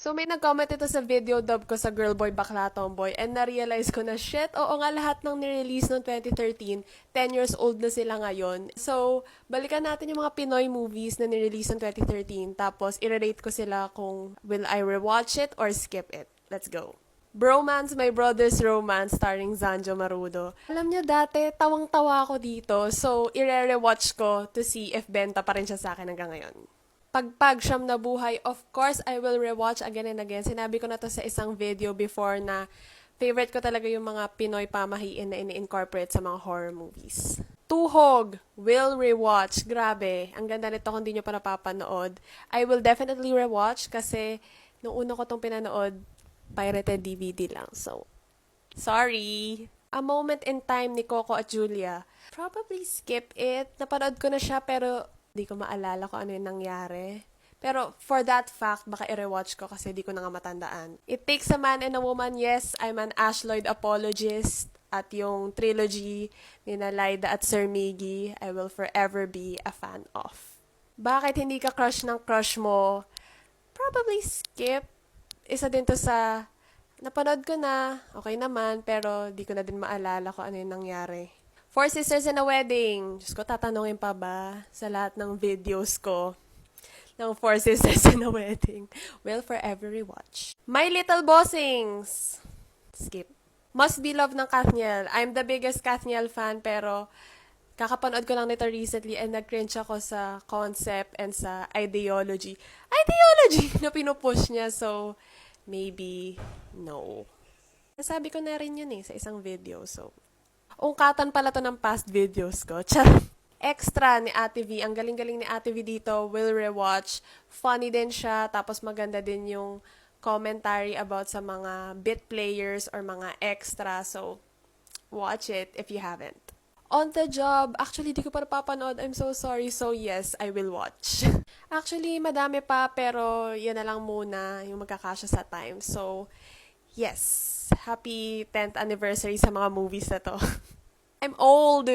So may nag-comment ito sa video dub ko sa Girl Boy Bakla Tomboy and na-realize ko na shit, oo nga lahat ng nirelease noong 2013, 10 years old na sila ngayon. So, balikan natin yung mga Pinoy movies na nirelease noong 2013 tapos i-rate ko sila kung will I rewatch it or skip it. Let's go. Bromance, My Brother's Romance starring Zanjo Marudo. Alam niyo dati, tawang-tawa ako dito so i-rewatch ko to see if benta pa rin siya sa akin hanggang ngayon. Pagpag Siyam na Buhay, of course, I will rewatch again and again. Sinabi ko na to sa isang video before na favorite ko talaga yung mga Pinoy pamahiin na ini-incorporate sa mga horror movies. Tuhog, will rewatch. Grabe, ang ganda nito kung di nyo pa napapanood. I will definitely rewatch kasi nung una ko tong pinanood, pirated DVD lang. So, sorry. A Moment in Time ni Coco at Julia. Probably skip it. Napanood ko na siya pero di ko maalala kung ano yung nangyari. Pero for that fact, baka i-rewatch ko kasi di ko na nga matandaan. It Takes a Man and a Woman, yes, I'm an Ash Lloyd apologist. At yung trilogy ni Laida at Sir Miggy, I will forever be a fan of. Bakit hindi ka crush ng crush mo? Probably skip. Isa din to sa napanood ko na, okay naman, pero di ko na din maalala kung ano yung nangyari. Four Sisters in a Wedding. Diyos ko, tatanungin pa ba sa lahat ng videos ko ng Four Sisters in a Wedding? Will forever rewatch. My Little Bossings. Skip. Must Be Love ng Kathniel. I'm the biggest Kathniel fan pero kakapanood ko lang nito recently and nag-cringe ako sa concept and sa ideology. Ideology na pinupush niya. So, maybe no. Nasabi ko na rin yun sa isang video. So, ungkatan pala to ng past videos ko. Extra ni Ate V. Ang galing-galing ni Ate V dito. Will rewatch. Funny din siya. Tapos maganda din yung commentary about sa mga bit players or mga extra. So, watch it if you haven't. On the Job. Actually, di ko pa napapanood. I'm so sorry. So, yes, I will watch. Actually, madami pa. Pero, yan na lang muna yung magkakasya sa time. So, yes. Happy 10th anniversary sa mga movies na to. I'm old!